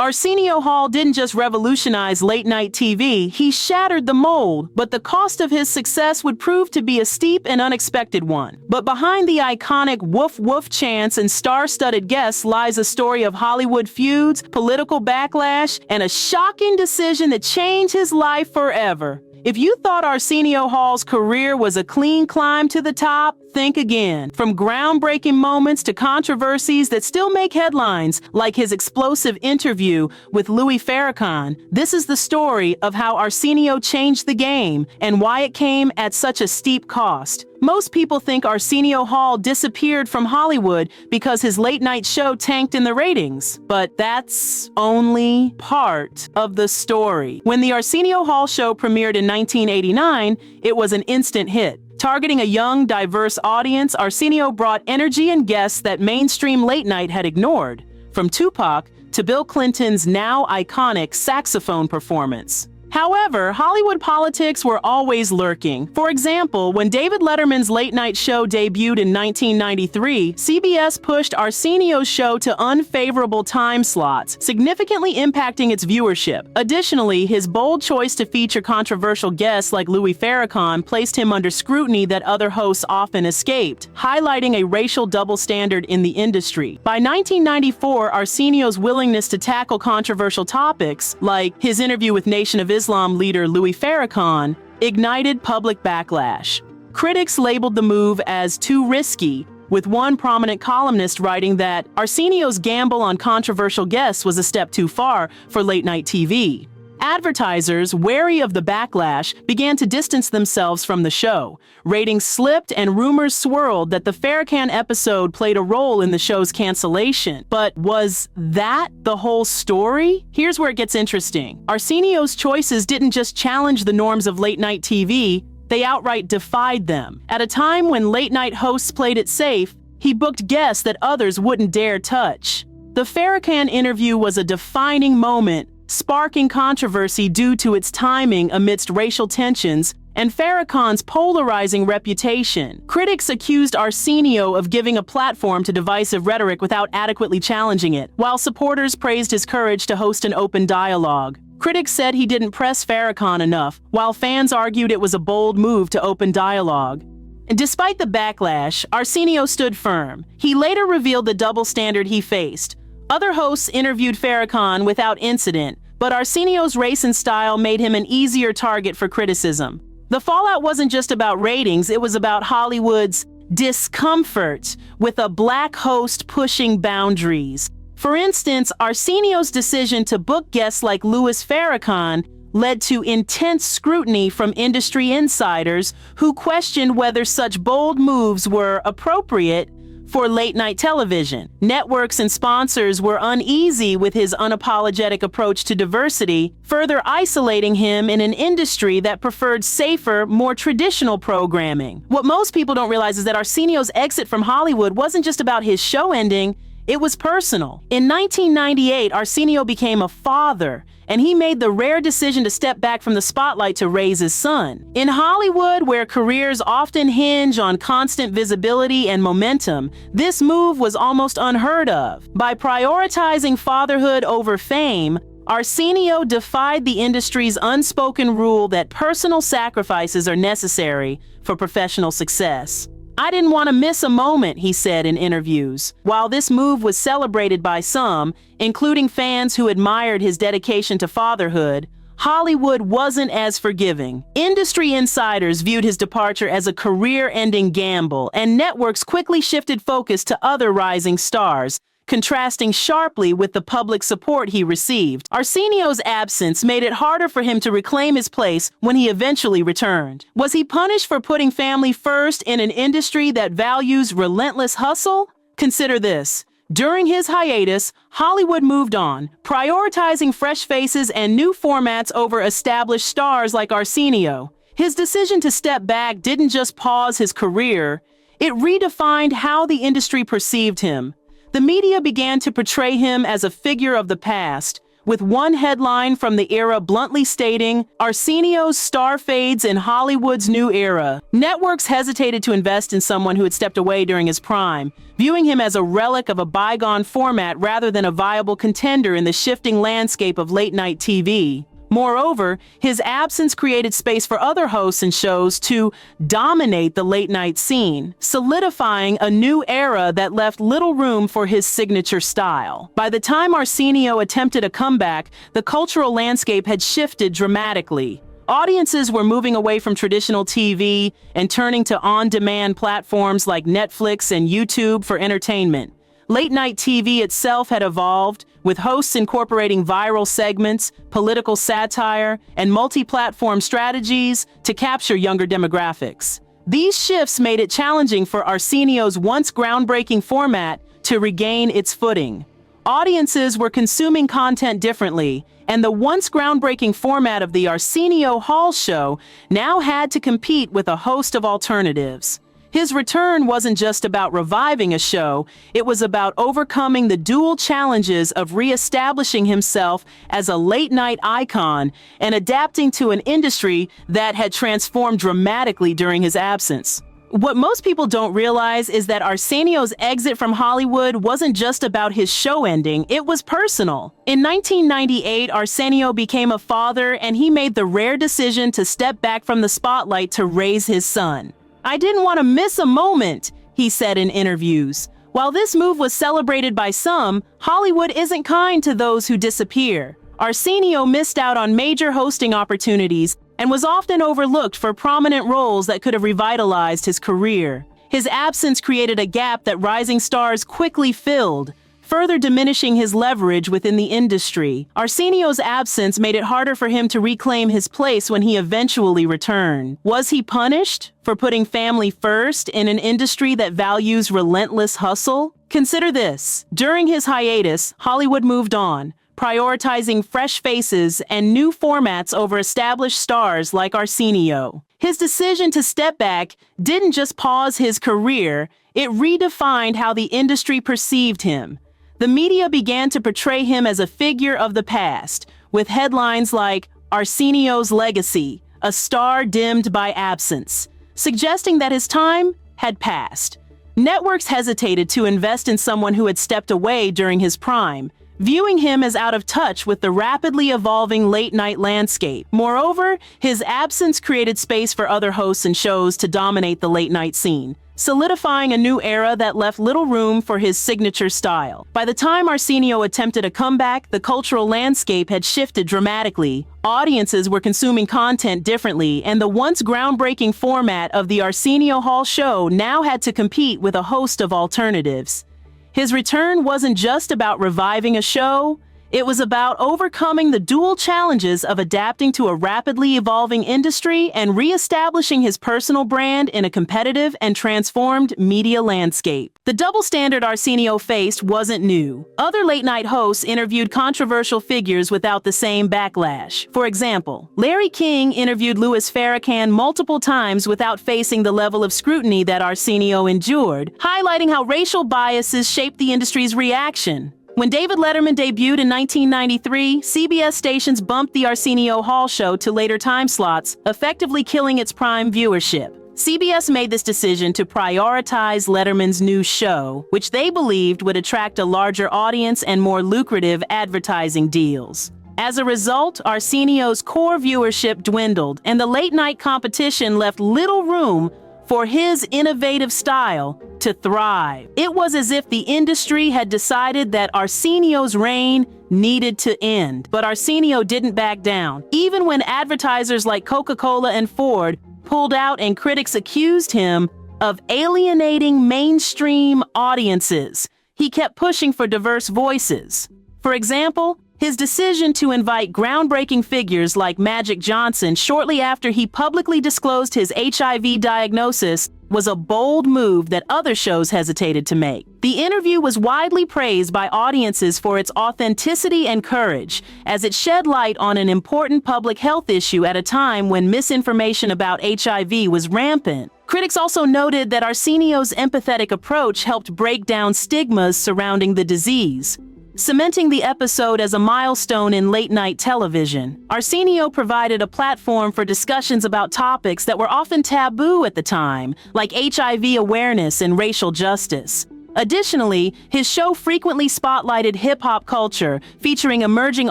Arsenio Hall didn't just revolutionize late-night TV, he shattered the mold, but the cost of his success would prove to be a steep and unexpected one. But behind the iconic woof woof chants and star-studded guests lies a story of Hollywood feuds, political backlash, and a shocking decision that changed his life forever. If you thought Arsenio Hall's career was a clean climb to the top, think again. From groundbreaking moments to controversies that still make headlines, like his explosive interview with Louis Farrakhan, this is the story of how Arsenio changed the game and why it came at such a steep cost. Most people think Arsenio Hall disappeared from Hollywood because his late-night show tanked in the ratings. But that's only part of the story. When the Arsenio Hall show premiered in 1989, it was an instant hit. Targeting a young, diverse audience, Arsenio brought energy and guests that mainstream late-night had ignored, from Tupac to Bill Clinton's now iconic saxophone performance. However, Hollywood politics were always lurking. For example, when David Letterman's late-night show debuted in 1993, CBS pushed Arsenio's show to unfavorable time slots, significantly impacting its viewership. Additionally, his bold choice to feature controversial guests like Louis Farrakhan placed him under scrutiny that other hosts often escaped, highlighting a racial double standard in the industry. By 1994, Arsenio's willingness to tackle controversial topics, like his interview with Nation of Islam leader Louis Farrakhan, ignited public backlash. Critics labeled the move as too risky, with one prominent columnist writing that Arsenio's gamble on controversial guests was a step too far for late-night TV. Advertisers, wary of the backlash, began to distance themselves from the show. Ratings slipped and rumors swirled that the Farrakhan episode played a role in the show's cancellation. But was that the whole story? Here's where it gets interesting. Arsenio's choices didn't just challenge the norms of late-night TV, they outright defied them. At a time when late-night hosts played it safe, he booked guests that others wouldn't dare touch. The Farrakhan interview was a defining moment, sparking controversy due to its timing amidst racial tensions and Farrakhan's polarizing reputation. Critics accused Arsenio of giving a platform to divisive rhetoric without adequately challenging it, while supporters praised his courage to host an open dialogue. Critics said he didn't press Farrakhan enough, while fans argued it was a bold move to open dialogue. And despite the backlash, Arsenio stood firm. He later revealed the double standard he faced. Other hosts interviewed Farrakhan without incident, but Arsenio's race and style made him an easier target for criticism. The fallout wasn't just about ratings, it was about Hollywood's discomfort with a black host pushing boundaries. For instance, Arsenio's decision to book guests like Louis Farrakhan led to intense scrutiny from industry insiders who questioned whether such bold moves were appropriate for late-night television. Networks and sponsors were uneasy with his unapologetic approach to diversity, further isolating him in an industry that preferred safer, more traditional programming. What most people don't realize is that Arsenio's exit from Hollywood wasn't just about his show ending, it was personal. In 1998, Arsenio became a father, and he made the rare decision to step back from the spotlight to raise his son. In Hollywood, where careers often hinge on constant visibility and momentum, this move was almost unheard of. By prioritizing fatherhood over fame, Arsenio defied the industry's unspoken rule that personal sacrifices are necessary for professional success. "I didn't want to miss a moment," he said in interviews. While this move was celebrated by some, including fans who admired his dedication to fatherhood, Hollywood wasn't as forgiving. Industry insiders viewed his departure as a career-ending gamble, and networks quickly shifted focus to other rising stars, contrasting sharply with the public support he received. Arsenio's absence made it harder for him to reclaim his place when he eventually returned. Was he punished for putting family first in an industry that values relentless hustle? Consider this. During his hiatus, Hollywood moved on, prioritizing fresh faces and new formats over established stars like Arsenio. His decision to step back didn't just pause his career, it redefined how the industry perceived him. The media began to portray him as a figure of the past, with one headline from the era bluntly stating, "Arsenio's star fades in Hollywood's new era." Networks hesitated to invest in someone who had stepped away during his prime, viewing him as a relic of a bygone format rather than a viable contender in the shifting landscape of late-night TV. Moreover, his absence created space for other hosts and shows to dominate the late-night scene, solidifying a new era that left little room for his signature style. By the time Arsenio attempted a comeback, the cultural landscape had shifted dramatically. Audiences were moving away from traditional TV and turning to on-demand platforms like Netflix and YouTube for entertainment. Late-night TV itself had evolved, with hosts incorporating viral segments, political satire, and multi-platform strategies to capture younger demographics. These shifts made it challenging for Arsenio's once groundbreaking format to regain its footing. Audiences were consuming content differently, and the once groundbreaking format of the Arsenio Hall show now had to compete with a host of alternatives. His return wasn't just about reviving a show, it was about overcoming the dual challenges of re-establishing himself as a late-night icon and adapting to an industry that had transformed dramatically during his absence. What most people don't realize is that Arsenio's exit from Hollywood wasn't just about his show ending, it was personal. In 1998, Arsenio became a father, and he made the rare decision to step back from the spotlight to raise his son. "I didn't want to miss a moment," he said in interviews. While this move was celebrated by some, Hollywood isn't kind to those who disappear. Arsenio missed out on major hosting opportunities and was often overlooked for prominent roles that could have revitalized his career. His absence created a gap that rising stars quickly filled, further diminishing his leverage within the industry. Arsenio's absence made it harder for him to reclaim his place when he eventually returned. Was he punished for putting family first in an industry that values relentless hustle? Consider this. During his hiatus, Hollywood moved on, prioritizing fresh faces and new formats over established stars like Arsenio. His decision to step back didn't just pause his career, it redefined how the industry perceived him. The media began to portray him as a figure of the past, with headlines like "Arsenio's Legacy, a star dimmed by absence," suggesting that his time had passed. Networks hesitated to invest in someone who had stepped away during his prime, viewing him as out of touch with the rapidly evolving late-night landscape. Moreover, his absence created space for other hosts and shows to dominate the late-night scene, solidifying a new era that left little room for his signature style. By the time Arsenio attempted a comeback, the cultural landscape had shifted dramatically. Audiences were consuming content differently, and the once groundbreaking format of the Arsenio Hall show now had to compete with a host of alternatives. His return wasn't just about reviving a show, it was about overcoming the dual challenges of adapting to a rapidly evolving industry and re-establishing his personal brand in a competitive and transformed media landscape. The double standard Arsenio faced wasn't new. Other late-night hosts interviewed controversial figures without the same backlash. For example, Larry King interviewed Louis Farrakhan multiple times without facing the level of scrutiny that Arsenio endured, highlighting how racial biases shaped the industry's reaction. When David Letterman debuted in 1993, CBS stations bumped the Arsenio Hall show to later time slots, effectively killing its prime viewership. CBS made this decision to prioritize Letterman's new show, which they believed would attract a larger audience and more lucrative advertising deals. As a result, Arsenio's core viewership dwindled, and the late-night competition left little room for his innovative style to thrive. It was as if the industry had decided that Arsenio's reign needed to end. But Arsenio didn't back down. Even when advertisers like Coca-Cola and Ford pulled out and critics accused him of alienating mainstream audiences, he kept pushing for diverse voices. For example, his decision to invite groundbreaking figures like Magic Johnson shortly after he publicly disclosed his HIV diagnosis was a bold move that other shows hesitated to make. The interview was widely praised by audiences for its authenticity and courage, as it shed light on an important public health issue at a time when misinformation about HIV was rampant. Critics also noted that Arsenio's empathetic approach helped break down stigmas surrounding the disease. cementing the episode as a milestone in late-night television. Arsenio provided a platform for discussions about topics that were often taboo at the time, like HIV awareness and racial justice. Additionally, his show frequently spotlighted hip-hop culture, featuring emerging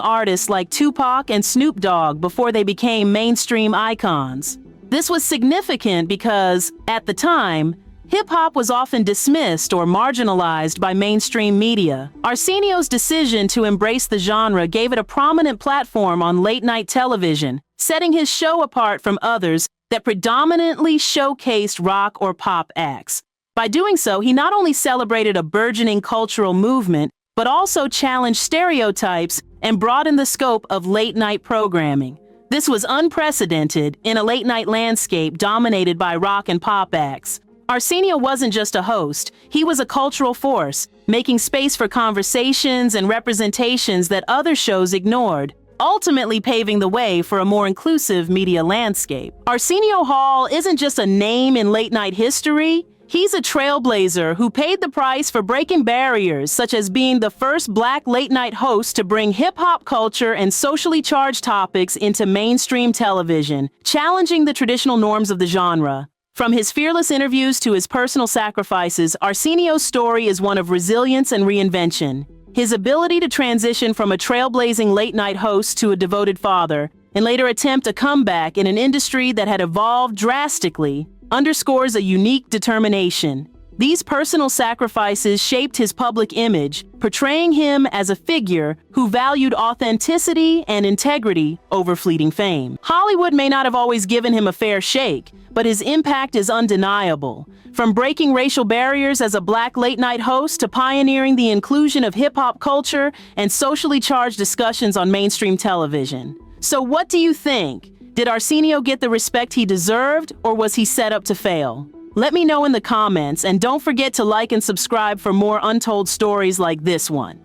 artists like Tupac and Snoop Dogg before they became mainstream icons. This was significant because, at the time, hip-hop was often dismissed or marginalized by mainstream media. Arsenio's decision to embrace the genre gave it a prominent platform on late-night television, setting his show apart from others that predominantly showcased rock or pop acts. By doing so, he not only celebrated a burgeoning cultural movement, but also challenged stereotypes and broadened the scope of late-night programming. This was unprecedented in a late-night landscape dominated by rock and pop acts. Arsenio wasn't just a host, he was a cultural force, making space for conversations and representations that other shows ignored, ultimately paving the way for a more inclusive media landscape. Arsenio Hall isn't just a name in late-night history, he's a trailblazer who paid the price for breaking barriers, such as being the first Black late-night host to bring hip-hop culture and socially charged topics into mainstream television, challenging the traditional norms of the genre. From his fearless interviews to his personal sacrifices, Arsenio's story is one of resilience and reinvention. His ability to transition from a trailblazing late-night host to a devoted father, and later attempt a comeback in an industry that had evolved drastically, underscores a unique determination. These personal sacrifices shaped his public image, portraying him as a figure who valued authenticity and integrity over fleeting fame. Hollywood may not have always given him a fair shake, but his impact is undeniable. From breaking racial barriers as a Black late-night host to pioneering the inclusion of hip-hop culture and socially charged discussions on mainstream television. So what do you think? Did Arsenio get the respect he deserved, or was he set up to fail? Let me know in the comments, and don't forget to like and subscribe for more untold stories like this one.